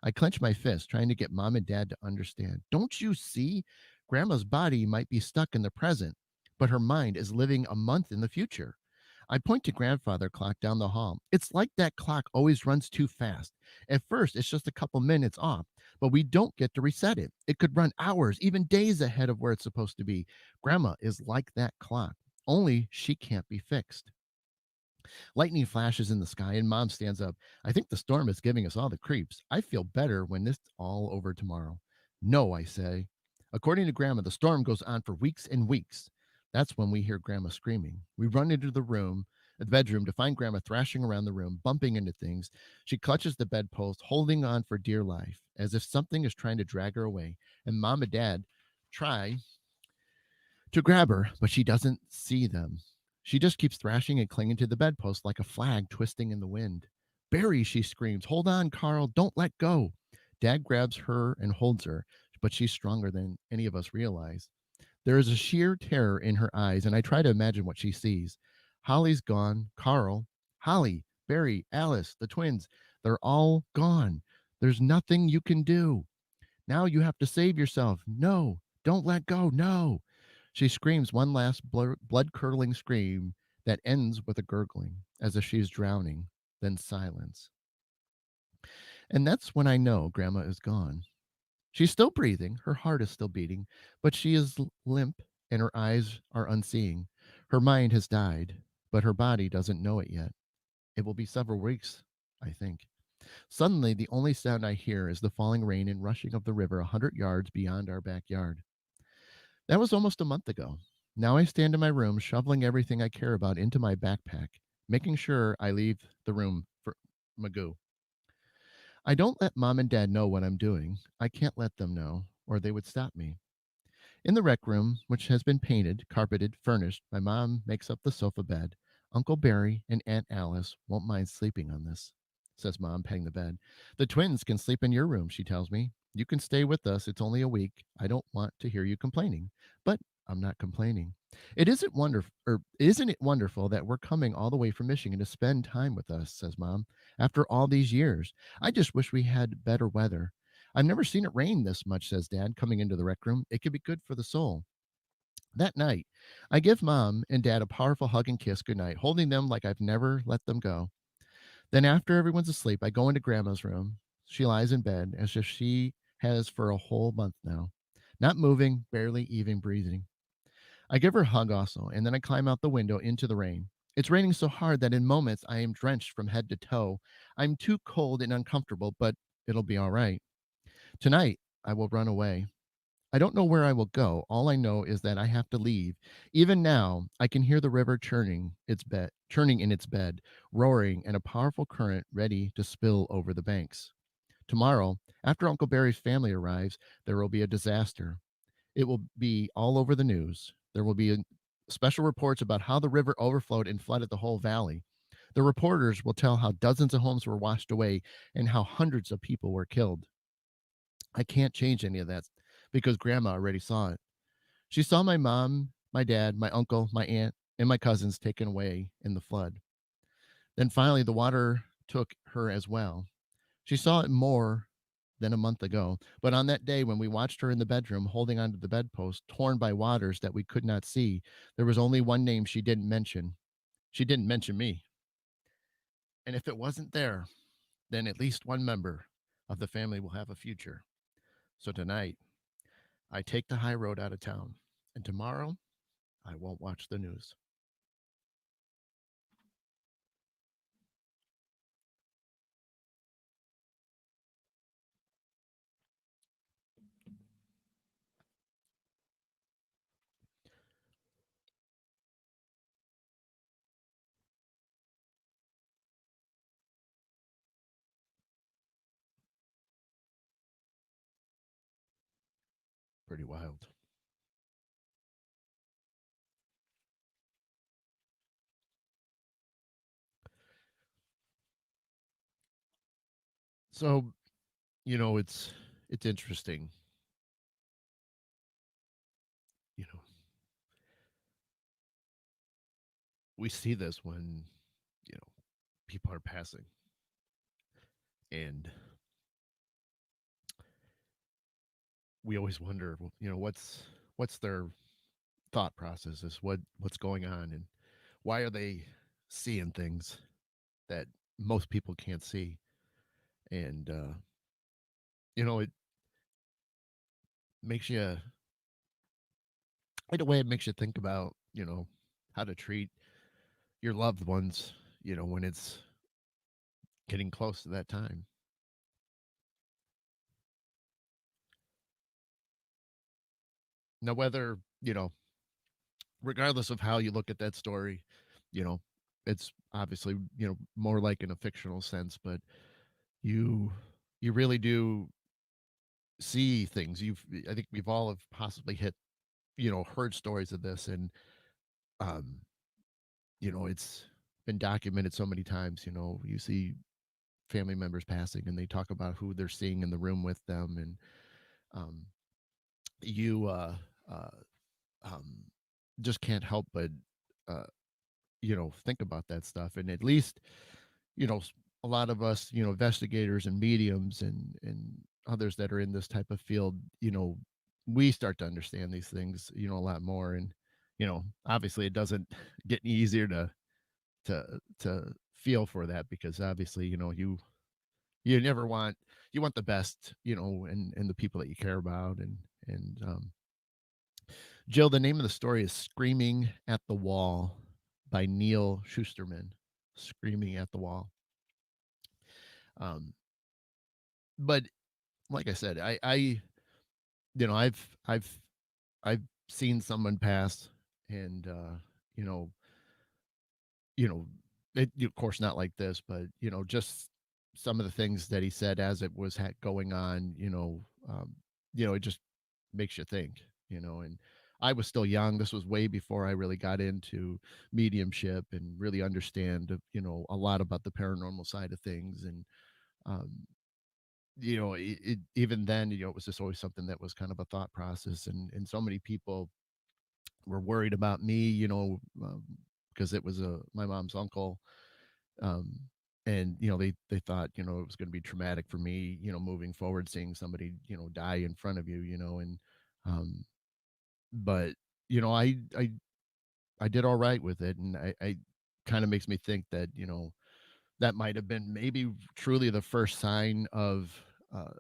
I clench my fist, trying to get mom and dad to understand. Don't you see? Grandma's body might be stuck in the present, but her mind is living a month in the future. I point to grandfather clock down the hall. It's like that clock always runs too fast. At first, it's just a couple minutes off, but we don't get to reset it. It could run hours, even days ahead of where it's supposed to be. Grandma is like that clock, only she can't be fixed. Lightning flashes in the sky, and mom stands up. I think the storm is giving us all the creeps. I feel better when this all over tomorrow. No, I say. According to Grandma, the storm goes on for weeks and weeks. That's when we hear Grandma screaming. We run into the bedroom, to find Grandma thrashing around the room, bumping into things. She clutches the bedpost, holding on for dear life, as if something is trying to drag her away. And Mom and Dad try to grab her, but she doesn't see them. She just keeps thrashing and clinging to the bedpost like a flag twisting in the wind. Barry, she screams, hold on, Carl, don't let go. Dad grabs her and holds her, but she's stronger than any of us realize. There is a sheer terror in her eyes, and I try to imagine what she sees. Holly's gone. Carl, Holly, Barry, Alice, the twins, they're all gone. There's nothing you can do. Now you have to save yourself. No, don't let go. No. She screams one last blood curdling scream that ends with a gurgling, as if she's drowning, then silence. And that's when I know Grandma is gone. She's still breathing, her heart is still beating, but she is limp and her eyes are unseeing. Her mind has died, but her body doesn't know it yet. It will be several weeks, I think. Suddenly, the only sound I hear is the falling rain and rushing of the river 100 yards beyond our backyard. That was almost a month ago. Now I stand in my room, shoveling everything I care about into my backpack, making sure I leave the room for Magoo. I don't let Mom and Dad know what I'm doing. I can't let them know, or they would stop me. In the rec room, which has been painted, carpeted, furnished, my mom makes up the sofa bed. Uncle Barry and Aunt Alice won't mind sleeping on this, says Mom, patting the bed. The twins can sleep in your room, she tells me. You can stay with us. It's only a week. I don't want to hear you complaining. But I'm not complaining. Isn't it wonderful that we're coming all the way from Michigan to spend time with us, says Mom, after all these years. I just wish we had better weather. I've never seen it rain this much, says Dad, coming into the rec room. It could be good for the soul. That night, I give Mom and Dad a powerful hug and kiss goodnight, holding them like I've never let them go. Then, after everyone's asleep, I go into Grandma's room. She lies in bed as if she has for a whole month now, not moving, barely even breathing. I give her a hug also, and then I climb out the window into the rain. It's raining so hard that in moments I am drenched from head to toe. I'm too cold and uncomfortable, but it'll be all right. Tonight, I will run away. I don't know where I will go. All I know is that I have to leave. Even now, I can hear the river churning in its bed, roaring, and a powerful current ready to spill over the banks. Tomorrow, after Uncle Barry's family arrives, there will be a disaster. It will be all over the news. There will be special reports about how the river overflowed and flooded the whole valley. The reporters will tell how dozens of homes were washed away and how hundreds of people were killed. I can't change any of that because grandma already saw it. She saw my mom, my dad, my uncle, my aunt, and my cousins taken away in the flood. Then finally, the water took her as well. She saw it more than a month ago, but on that day when we watched her in the bedroom holding onto the bedpost, torn by waters that we could not see, there was only one name she didn't mention. She didn't mention me. And if it wasn't there, then at least one member of the family will have a future. So tonight, I take the high road out of town, and tomorrow I won't watch the news. Pretty wild. So, it's interesting. You know, we see this when, you know, people are passing and we always wonder, what's their thought process is what's going on and why are they seeing things that most people can't see and it makes you in a way it makes you think about how to treat your loved ones when it's getting close to that time. Now, whether, regardless of how you look at that story, you know, it's obviously, more like in a fictional sense, but you you really do see things. I think we've all have possibly heard stories of this, and um, it's been documented so many times. You see family members passing, and they talk about who they're seeing in the room with them, and um, you uh, um, just can't help but uh, think about that stuff. And at least, you know, s- a lot of us, investigators and mediums and others that are in this type of field, we start to understand these things, a lot more. And obviously, it doesn't get any easier to feel for that, because obviously, you never want you want the best, and the people that you care about. And Jill, the name of the story is Screaming at the Wall by Neil Schusterman. Screaming at the Wall. Um, but like I said, I've I've seen someone pass, and you know, you know, of course not like this, but just some of the things that he said as it was going on. It just makes you think. And I was still young. This was way before I really got into mediumship and really understand, a lot about the paranormal side of things. And um, even then, it was just always something that was kind of a thought process. And so many people were worried about me, because it was my mom's uncle. um, and they thought, it was going to be traumatic for me, moving forward, seeing somebody, die in front of you, and um, but I did all right with it. And I kind of makes me think that, that might have been maybe truly the first sign of uh,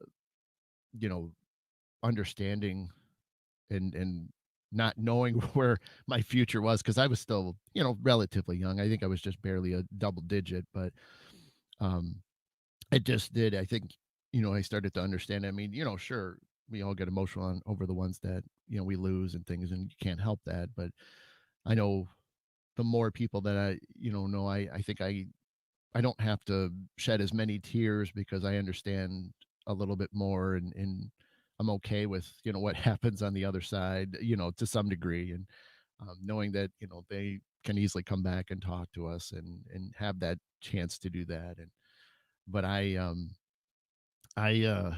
you know understanding and not knowing where my future was, because I was still, relatively young. I think I was just barely a double digit, but um it just did. I think, I started to understand. I mean, sure, we all get emotional over the ones that, we lose and things, and you can't help that. But I know the more people that I, know, I think I don't have to shed as many tears, because I understand a little bit more, and I'm okay with, what happens on the other side, to some degree. And knowing that, they can easily come back and talk to us and have that chance to do that. And but I um I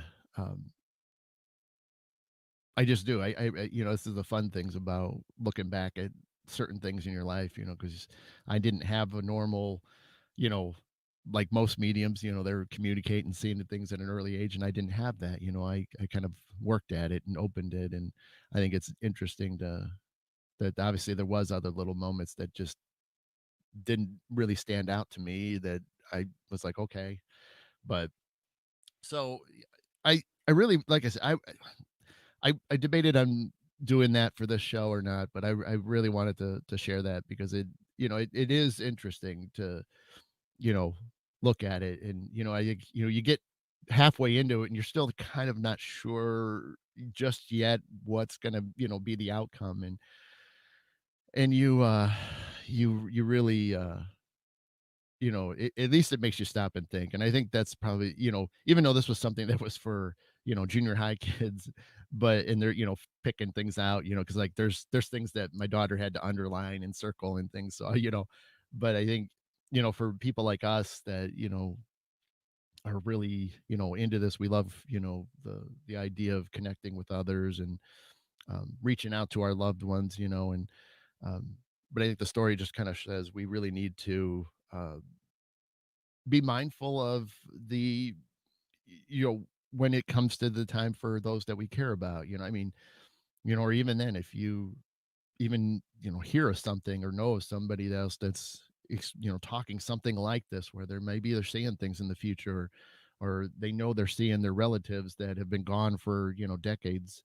just do. This is the fun things about looking back at certain things in your life, because I didn't have a normal, you know, like most mediums, they're communicating, seeing things at an early age, and I didn't have that. I kind of worked at it and opened it. And I think it's interesting that obviously there was other little moments that just didn't really stand out to me, that I was like, okay. But so I really, like I said, I debated on doing that for this show or not, but I really wanted to share that, because it is interesting to, you know, look at it. And, I think, you get halfway into it, and you're still kind of not sure just yet what's gonna, be the outcome. And you really, at least it makes you stop and think. And I think that's probably, even though this was something that was for, junior high kids, but and they're, picking things out, because like there's things that my daughter had to underline and circle and things. So, but I think, for people like us that, are really, into this, we love, the idea of connecting with others, and reaching out to our loved ones, and um, but I think the story just kind of says we really need to be mindful of the when it comes to the time for those that we care about. I mean, or even then, if you even hear of something or know of somebody else that's talking something like this, where they're seeing things in the future, or they know they're seeing their relatives that have been gone for decades,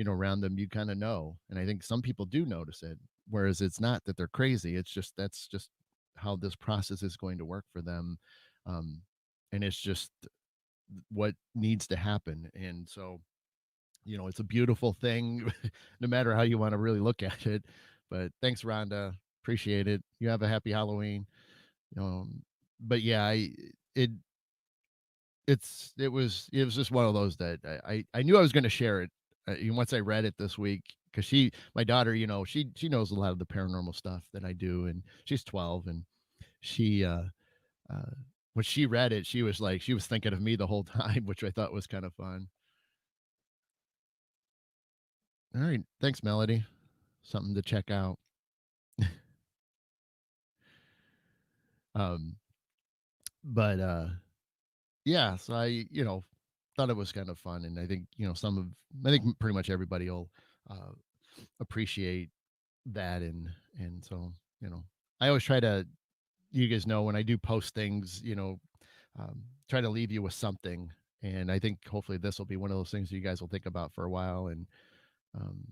around them, you kind of know. And I think some people do notice it, whereas it's not that they're crazy, it's just that's just how this process is going to work for them. um and it's just what needs to happen. And so It's a beautiful thing, no matter how you want to really look at it. But thanks, Rhonda. Appreciate it. You have a happy Halloween. But yeah, it it was just one of those that I knew I was going to share it. Once I read it this week, because my daughter, she knows a lot of the paranormal stuff that I do, and she's 12, and she uh when she read it, she was thinking of me the whole time, which I thought was kind of fun. All right, thanks, Melody. Something to check out. Um, but yeah, so I thought it was kind of fun, and I think I think pretty much everybody will uh, appreciate that, and so I always try to, you guys know, when I do post things, try to leave you with something, and I think hopefully this will be one of those things you guys will think about for a while, and um,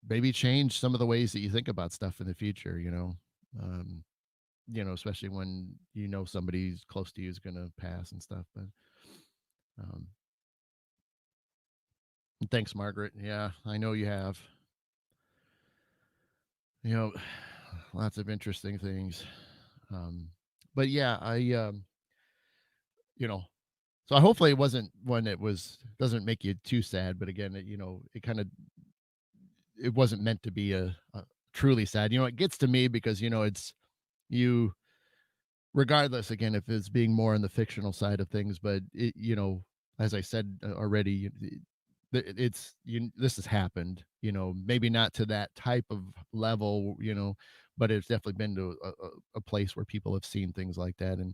maybe change some of the ways that you think about stuff in the future. Um, especially when somebody's close to you is going to pass and stuff. But um, thanks, Margaret. Yeah, I know you have. You know, lots of interesting things. Um, but yeah, you know, so hopefully it wasn't one that doesn't make you too sad. But again, it kind of, it wasn't meant to be a truly sad. It gets to me because it's you, regardless, again, if it's being more on the fictional side of things, but as I said already, this has happened, maybe not to that type of level, but it's definitely been to a place where people have seen things like that. And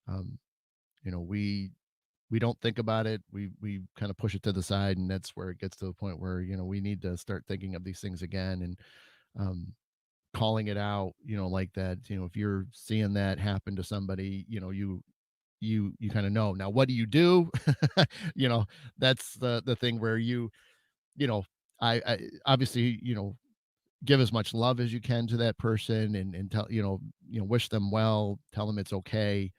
um we don't think about it. We kind of push it to the side, and that's where it gets to the point where we need to start thinking of these things again, and um calling it out, like that. If you're seeing that happen to somebody, you kind of know. Now what do you do? you know that's the thing where you know I obviously, give as much love as you can to that person, and tell, wish them well, tell them it's okay.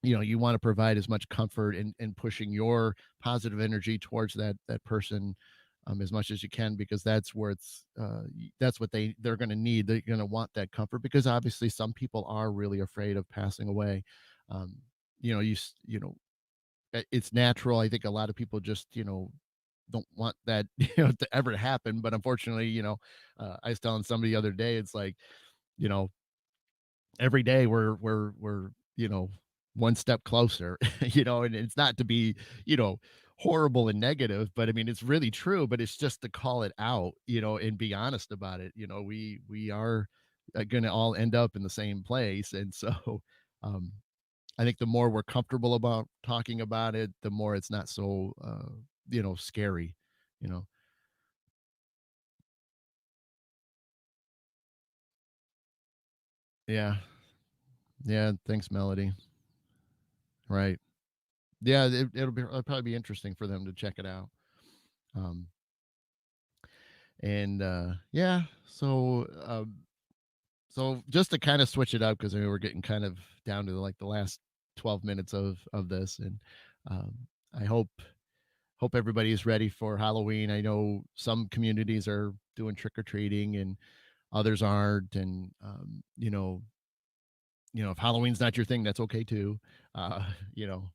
You want to provide as much comfort and pushing your positive energy towards that person, as much as you can, because that's where that's what they're going to need. They're going to want that comfort, because obviously some people are really afraid of passing away. um it's natural. I think a lot of people just don't want that to ever happen, but unfortunately, I was telling somebody the other day, it's like, you know every day we're one step closer. And it's not to be you know horrible and negative, but I mean, it's really true. But it's just to call it out, and be honest about it. We are going to all end up in the same place, and so um I think the more we're comfortable about talking about it, the more it's not so scary. you know yeah, yeah, thanks, Melody. Right. Yeah, it'll probably be interesting for them to check it out. um and yeah, so just to kind of switch it up, because I mean, we're getting kind of down to like the last 12 minutes of this, and um I hope everybody is ready for Halloween. I know some communities are doing trick or treating and others aren't, and if Halloween's not your thing, that's okay too. uh you know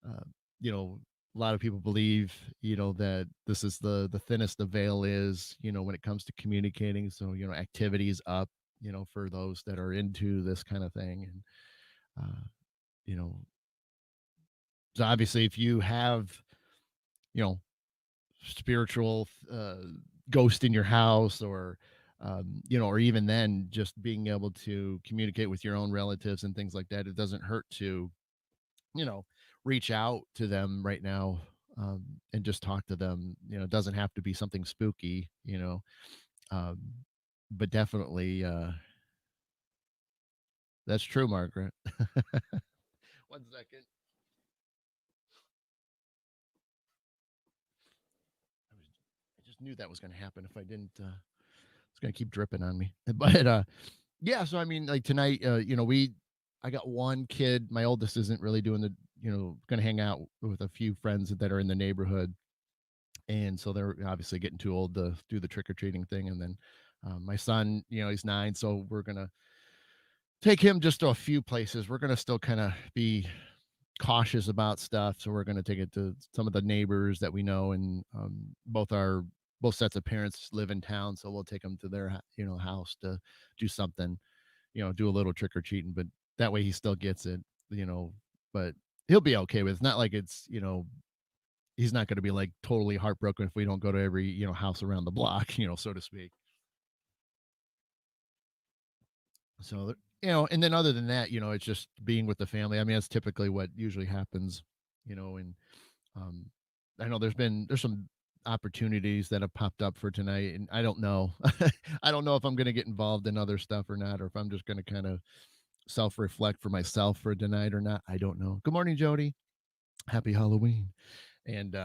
uh, a lot of people believe, that this is the thinnest the veil is, when it comes to communicating. So, activities up, for those that are into this kind of thing. And, you know, so obviously if you have, you know, spiritual, ghost in your house, or, or even then just being able to communicate with your own relatives and things like that, it doesn't hurt to, you know, reach out to them right now, and just talk to them. It doesn't have to be something spooky, um, but definitely, that's true, Margaret. 1 second. I just knew that was going to happen if I didn't. It's going to keep dripping on me. But yeah, so I mean, like tonight, I got one kid. My oldest isn't really doing the, going to hang out with a few friends that are in the neighborhood. and so they're obviously getting too old to do the trick or treating thing. And then my son, he's 9, so we're gonna take him just to a few places. We're gonna still kind of be cautious about stuff, so we're gonna take it to some of the neighbors that we know, and both sets of parents live in town, so we'll take them to their house to do something, do a little trick or treating, but that way he still gets it, you know, but he'll be okay with it. It's not like he's not going to be like totally heartbroken if we don't go to every, house around the block, so to speak. So, and then other than that, it's just being with the family. I mean, that's typically what usually happens, and um, I know there's some opportunities that have popped up for tonight, and I don't know. I don't know if I'm going to get involved in other stuff or not, or if I'm just going to kind of self reflect for myself for tonight or not. I don't know. Good morning, Jody. Happy Halloween. And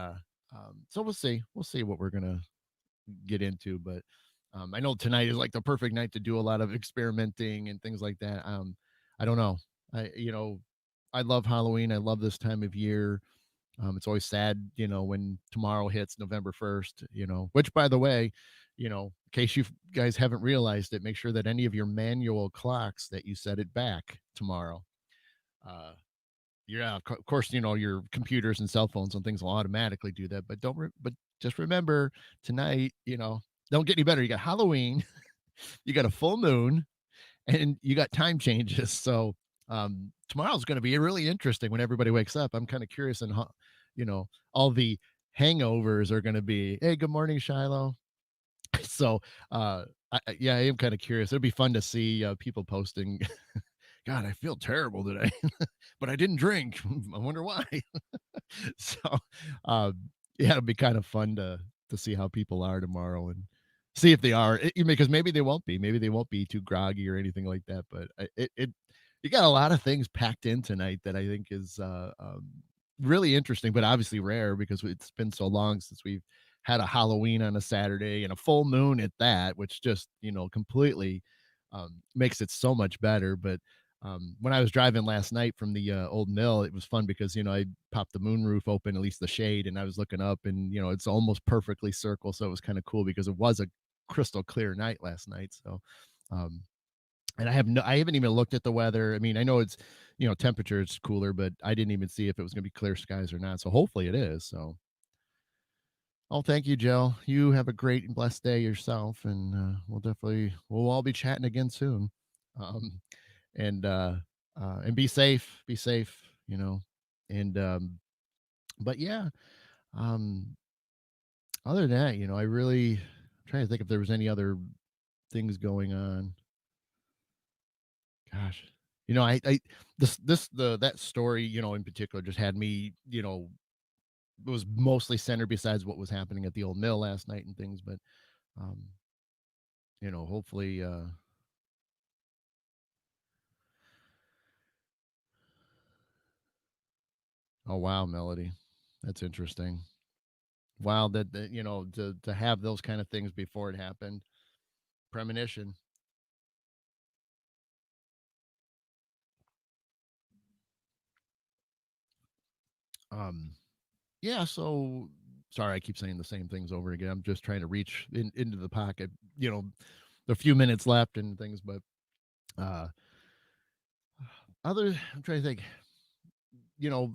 so we'll see. We'll see what we're gonna get into, but I know tonight is like the perfect night to do a lot of experimenting and things like that. I don't know. I love Halloween. I love this time of year. It's always sad, when tomorrow hits November 1st, which by the way, in case you guys haven't realized it, make sure that any of your manual clocks that you set it back tomorrow. Uh, yeah, of course, your computers and cell phones and things will automatically do that, but but just remember tonight, don't get any better. You got Halloween, you got a full moon, and you got time changes. So tomorrow's going to be really interesting when everybody wakes up. I'm kind of curious on how, all the hangovers are going to be. Hey, good morning, Shiloh. So yeah, I am kind of curious. It'll be fun to see people posting. God, I feel terrible today, but I didn't drink. I wonder why. So, um, yeah, it'll be kind of fun to see how people are tomorrow and see if they are, because maybe they won't be. Maybe they won't be too groggy or anything like that. But you got a lot of things packed in tonight that I think is really interesting, but obviously rare because it's been so long since we've had a Halloween on a Saturday and a full moon at that, which just completely makes it so much better. But when I was driving last night from the old mill, it was fun because I popped the moonroof open, at least the shade, and I was looking up, and it's almost perfectly circle, so it was kind of cool because it was a crystal clear night last night. So, um, and I haven't even looked at the weather. I mean, I know it's temperature it's cooler, but I didn't even see if it was going to be clear skies or not. So hopefully it is. So, oh, thank you, Jill. You have a great and blessed day yourself, and we'll all be chatting again soon. Um, and be safe, be safe, and but yeah, um other than that, I'm trying to think if there was any other things going on. Gosh, I this the that story, in particular just had me, it was mostly centered besides what was happening at the old mill last night and things, but um hopefully oh wow, Melody, that's interesting. Wow, that to have those kind of things before it happened. Premonition. Um, yeah, so sorry, I keep saying the same things over again. I'm just trying to reach into the pocket, the few minutes left and things, but uh I'm trying to think,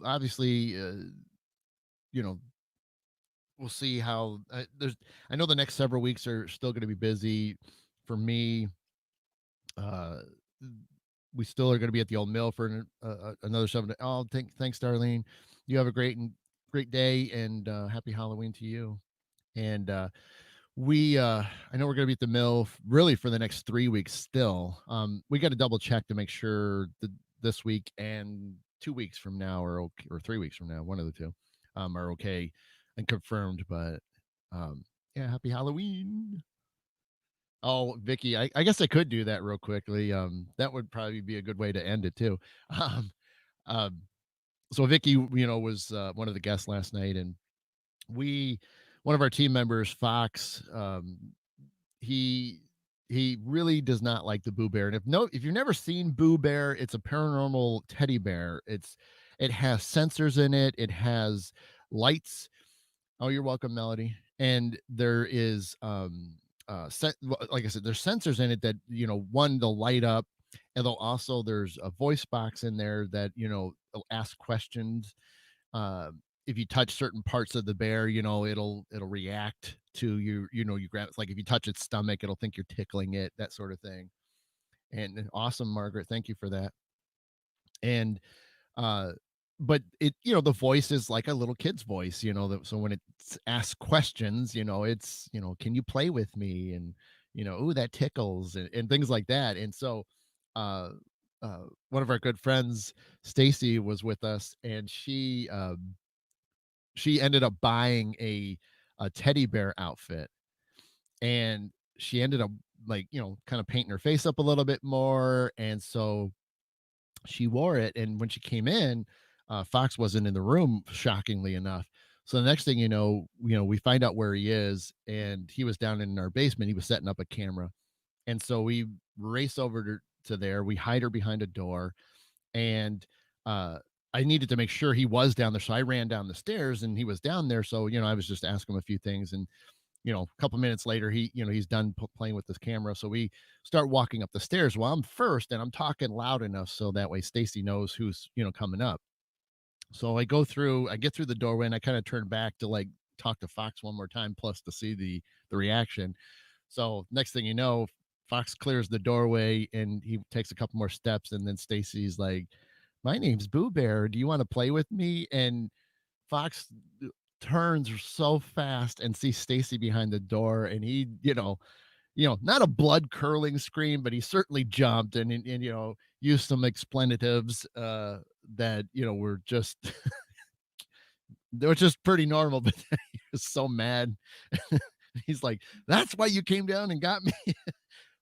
obviously, you know, we'll see how I know the next several weeks are still going to be busy for me. Uh we still are going to be at the old mill for another 7 oh, thanks, Darlene. You have a great day, and happy Halloween to you. And we I know we're going to be at the mill really for the next 3 weeks still. We got to double check to make sure that this week and 2 weeks from now are okay, or 3 weeks from now, one of the two, are okay and confirmed. But yeah, happy Halloween. Oh, Vicky, I guess I could do that real quickly. That would probably be a good way to end it too. um, um so Vicky, was one of the guests last night, and we one of our team members, Fox, he he really does not like the Boo Bear. And if you've never seen Boo Bear, it's a paranormal teddy bear. It has sensors in it. It has lights. Oh, you're welcome, Melody. And there is like I said, there's sensors in it that, one, they'll light up, and they'll also there's a voice box in there that, will ask questions. If you touch certain parts of the bear, it'll react to you. You grab like if you touch its stomach, it'll think you're tickling it, that sort of thing. And awesome, Margaret. Thank you for that. And uh but it the voice is like a little kid's voice, so when it asks questions, it's, can you play with me, and ooh, that tickles, and things like that. And so uh one of our good friends, Stacy, was with us, and she ended up buying a teddy bear outfit, and she ended up, like, kind of painting her face up a little bit more. And so she wore it, and when she came in, Fox wasn't in the room, shockingly enough. So the next thing we find out where he is, and he was down in our basement. He was setting up a camera, and so we race over to there. We hide her behind a door, and uh, I needed to make sure he was down there, so I ran down the stairs, and he was down there. So I was just asking him a few things, and a couple minutes later, he's done playing with this camera. So we start walking up the stairs. Well, I'm first, and I'm talking loud enough so that way Stacy knows who's coming up. So I get through the doorway, and I kind of turn back to, like, talk to Fox one more time, plus to see the reaction. So next thing you know, Fox clears the doorway, and he takes a couple more steps, and then Stacy's like, "My name's Boo Bear. Do you want to play with me?" And Fox turns so fast and sees Stacy behind the door, and he, not a blood curling scream, but he certainly jumped, and used some expletives that were just they were just pretty normal, but he was so mad. He's like, "That's why you came down and got me."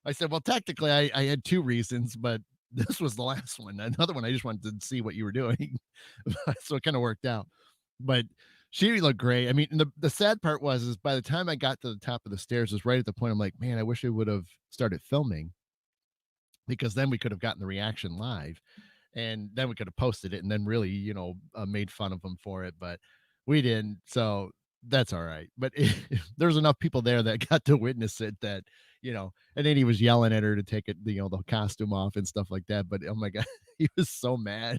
I said, "Well, technically, I had two reasons, but this was the last one. Another one, I just wanted to see what you were doing." So it kind of worked out. But she looked great. I mean, and the sad part was, is by the time I got to the top of the stairs, was right at the point I'm like, man, I wish I would have started filming, because then we could have gotten the reaction live, and then we could have posted it, and then really, made fun of them for it. But we didn't. So that's all right. But there's enough people there that got to witness it, that, and then he was yelling at her to take it, the costume off and stuff like that. But oh my God, he was so mad.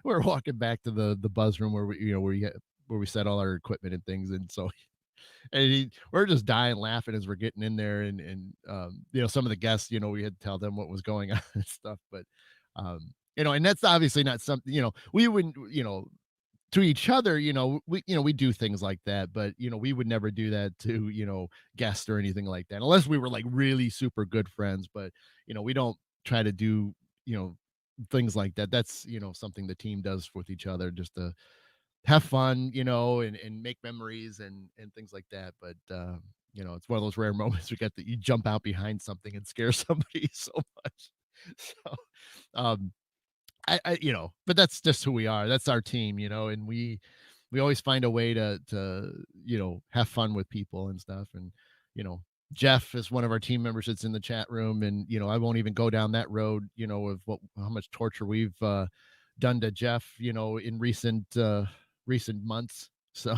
We're walking back to the buzz room where where we set all our equipment and things, and so we're just dying laughing as we're getting in there, and some of the guests, we had to tell them what was going on and stuff. But and that's obviously not something, we wouldn't, to each other, we do things like that, but we would never do that to, guests or anything like that, unless we were like really super good friends. But we don't try to do, things like that. That's, something the team does with each other, just to have fun, and make memories, and things like that. But it's one of those rare moments we get that you jump out behind something and scare somebody so much. So um but that's just who we are. That's our team, and we always find a way to have fun with people and stuff. And you know Jeff is one of our team members that's in the chat room, and I won't even go down that road, of how much torture we've done to Jeff, in recent months. So,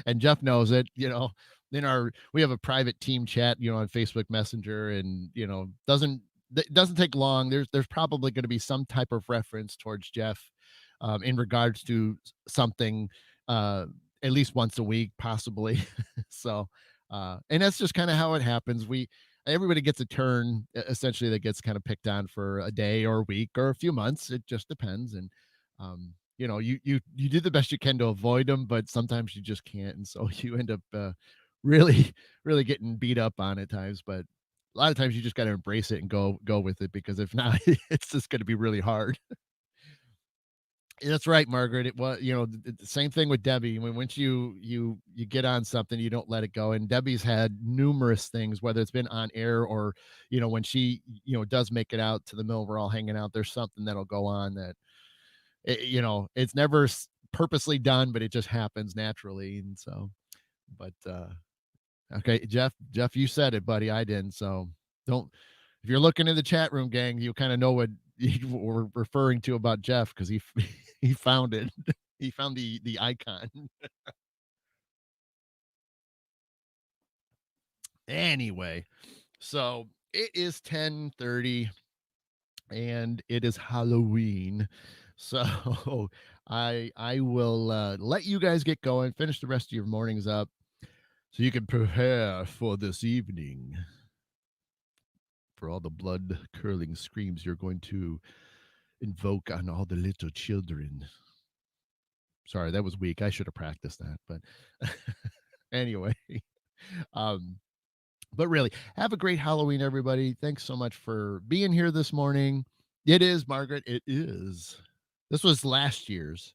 and Jeff knows it, we have a private team chat, on Facebook Messenger, and it doesn't take long. There's probably going to be some type of reference towards Jeff, in regards to something, uh, at least once a week, possibly. So, and that's just kind of how it happens. Everybody gets a turn, essentially, that gets kind of picked on for a day or a week or a few months. It just depends. And you do the best you can to avoid them, but sometimes you just can't, and so you end up really really getting beat up on at times. But a lot of times you just got to embrace it and go with it, because if not, it's just going to be really hard. That's right, Margaret. It was, the same thing with Debbie. When once you get on something, you don't let it go. And Debbie's had numerous things, whether it's been on air or, when she, does make it out to the mill, we're all hanging out. There's something that'll go on that, it's never purposely done, but it just happens naturally. And so, but okay, Jeff, you said it, buddy. I didn't. So don't. If you're looking in the chat room, gang, you kind of know what we're referring to about Jeff, because he he found it. He found the icon. Anyway, so it is 10:30 and it is Halloween. So I will let you guys get going, finish the rest of your mornings up so you can prepare for this evening for all the blood curling screams you're going to invoke on all the little children. Sorry, that was weak. I should have practiced that, but anyway, um but really, have a great Halloween, everybody. Thanks so much for being here this morning. It is, Margaret. It is. This was last year's,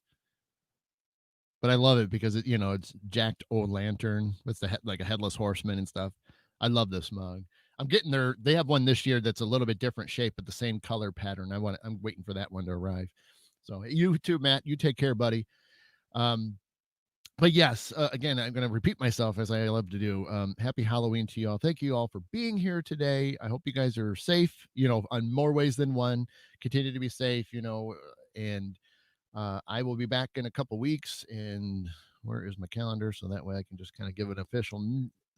but I love it because it's jacked old lantern with like a headless horseman and stuff. I love this mug. I'm getting there. They have one this year that's a little bit different shape, but the same color pattern. I'm waiting for that one to arrive. So you too, Matt. You take care, buddy. Um, but yes, again, I'm going to repeat myself as I love to do. Happy Halloween to you all. Thank you all for being here today. I hope you guys are safe, on more ways than one. Continue to be safe, and I will be back in a couple weeks. And where is my calendar? So that way I can just kind of give an official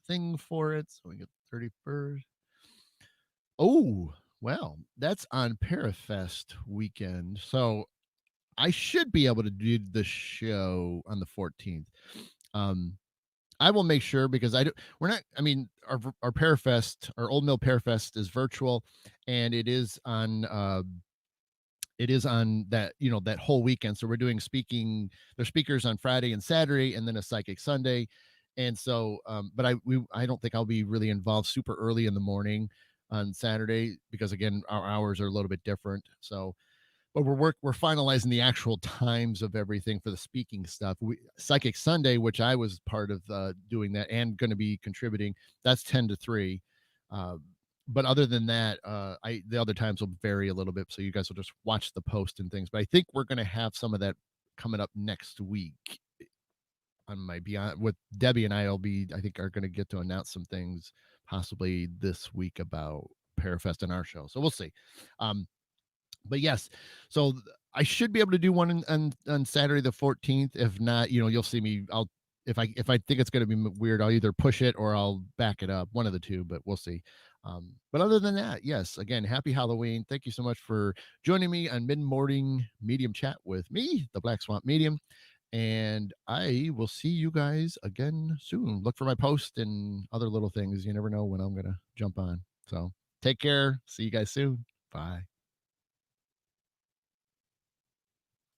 thing for it. So we get 31st. Oh, well, that's on Parafest weekend. So I should be able to do the show on the 14th. Um, I will make sure because I do. We're not. I mean, our Parafest, our Old Mill Parafest is virtual, and it is on that that whole weekend. So we're doing speaking. There's speakers on Friday and Saturday, and then a psychic Sunday. And so, but I don't think I'll be really involved super early in the morning on Saturday because again our hours are a little bit different. So but we're finalizing the actual times of everything for the speaking stuff. Psychic Sunday, which I was part of doing that and going to be contributing, that's 10 to 3. Uh, but other than that, the other times will vary a little bit, so you guys will just watch the post and things. But I think we're going to have some of that coming up next week on my beyond with Debbie and I'll be. I think are going to get to announce some things possibly this week about Parafest and our show. So we'll see. But yes, so I should be able to do one on Saturday the 14th. If not, you'll see me. If I think it's going to be weird, I'll either push it or I'll back it up, one of the two. But we'll see. But other than that, yes. Again, happy Halloween! Thank you so much for joining me on mid morning medium chat with me, the Black Swamp Medium, and I will see you guys again soon. Look for my post and other little things. You never know when I'm going to jump on. So take care. See you guys soon. Bye.